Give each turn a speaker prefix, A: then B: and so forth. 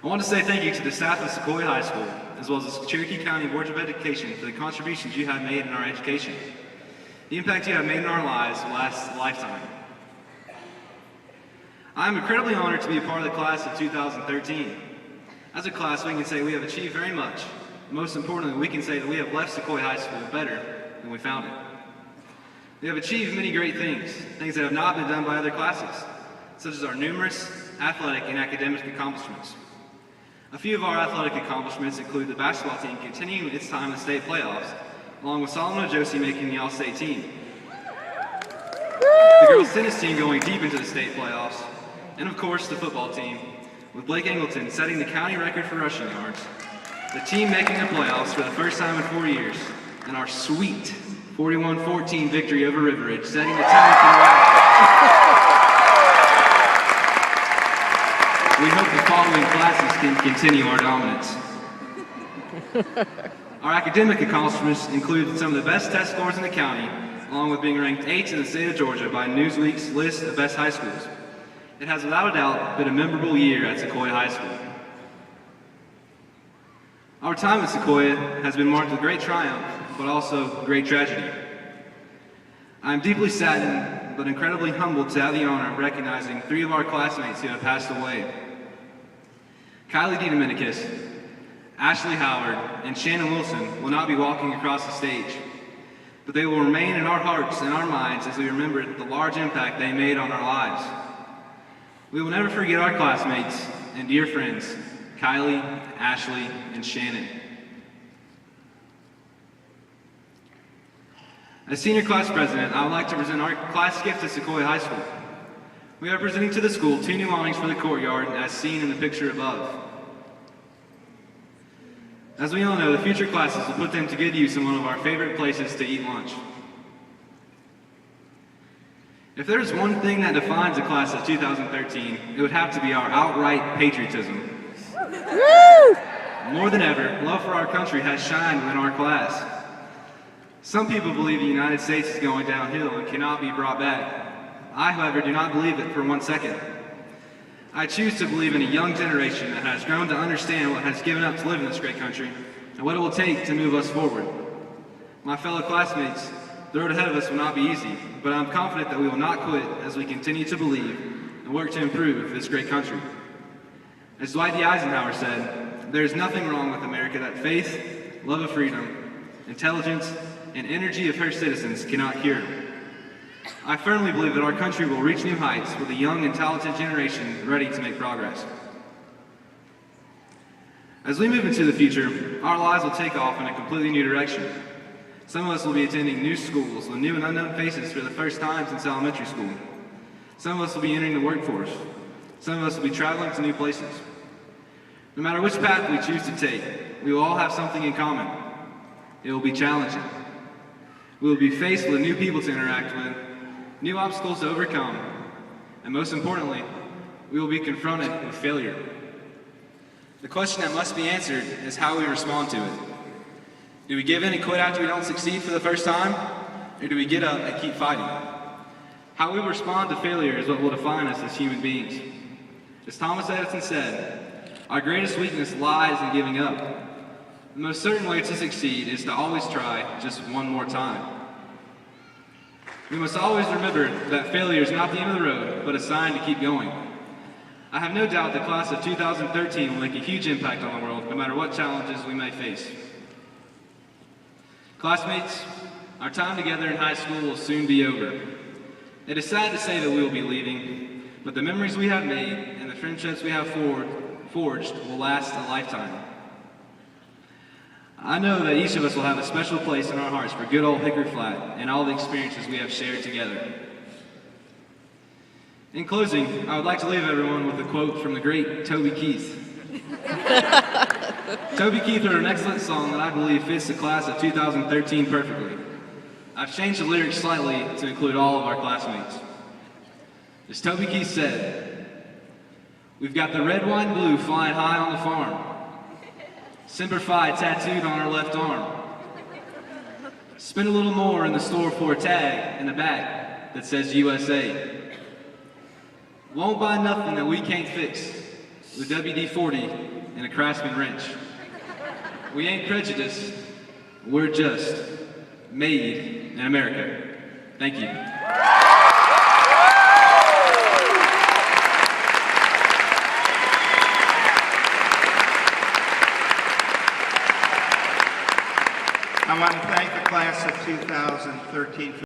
A: want to say thank you to the staff of Sequoia High School, as well as the Cherokee County Board of Education for the contributions you have made in our education. The impact you have made in our lives will last a lifetime. I am incredibly honored to be a part of the class of 2013. As a class, we can say we have achieved very much. Most importantly, we can say that we have left Sequoia High School better than we found it. We have achieved many great things that have not been done by other classes, such as our numerous athletic and academic accomplishments. A few of our athletic accomplishments include the basketball team continuing its time in the state playoffs, along with Solomon Josie making the All-State team. The girls' tennis team going deep into the state playoffs, and of course the football team, with Blake Angleton setting the county record for rushing yards, the team making the playoffs for the first time in 4 years, and our sweet 41-14 victory over River Ridge, setting the tone for the rally. We hope the following classes can continue our dominance. Our academic accomplishments include some of the best test scores in the county, along with being ranked 8th in the state of Georgia by Newsweek's list of best high schools. It has without a doubt been a memorable year at Sequoia High School. Our time at Sequoia has been marked with great triumph, but also great tragedy. I am deeply saddened, but incredibly humbled to have the honor of recognizing 3 of our classmates who have passed away. Kylie DeDominicus, Ashley Howard, and Shannon Wilson will not be walking across the stage, but they will remain in our hearts and our minds as we remember the large impact they made on our lives. We will never forget our classmates and dear friends, Kylie, Ashley, and Shannon. As senior class president, I would like to present our class gift to Sequoia High School. We are presenting to the school 2 new awnings for the courtyard, as seen in the picture above. As we all know, the future classes will put them to good use in one of our favorite places to eat lunch. If there is one thing that defines the class of 2013, it would have to be our outright patriotism. More than ever, love for our country has shined within our class. Some people believe the United States is going downhill and cannot be brought back. I, however, do not believe it for 1 second. I choose to believe in a young generation that has grown to understand what has given up to live in this great country and what it will take to move us forward. My fellow classmates, the road ahead of us will not be easy, but I'm confident that we will not quit as we continue to believe and work to improve this great country. As Dwight D. Eisenhower said, there is nothing wrong with America that faith, love of freedom, intelligence, and energy of her citizens cannot cure. I firmly believe that our country will reach new heights with a young and talented generation ready to make progress. As we move into the future, our lives will take off in a completely new direction. Some of us will be attending new schools with new and unknown faces for the first time since elementary school. Some of us will be entering the workforce. Some of us will be traveling to new places. No matter which path we choose to take, we will all have something in common. It will be challenging. We will be faced with new people to interact with, new obstacles to overcome, and most importantly, we will be confronted with failure. The question that must be answered is how we respond to it. Do we give in and quit after we don't succeed for the first time, or do we get up and keep fighting? How we respond to failure is what will define us as human beings. As Thomas Edison said, our greatest weakness lies in giving up. The most certain way to succeed is to always try just one more time. We must always remember that failure is not the end of the road, but a sign to keep going. I have no doubt the class of 2013 will make a huge impact on the world, no matter what challenges we may face. Classmates, our time together in high school will soon be over. It is sad to say that we will be leaving, but the memories we have made and the friendships we have forged will last a lifetime. I know that each of us will have a special place in our hearts for good old Hickory Flat and all the experiences we have shared together. In closing, I would like to leave everyone with a quote from the great Toby Keith. Toby Keith wrote an excellent song that I believe fits the class of 2013 perfectly. I've changed the lyrics slightly to include all of our classmates. As Toby Keith said, "We've got the red, white, and blue flying high on the farm. Semper Fi tattooed on our left arm. Spend a little more in the store for a tag in the back that says USA. Won't buy nothing that we can't fix with WD-40 and a Craftsman wrench. We ain't prejudiced, we're just made in America. Thank you.
B: I want to thank the class of 2013 for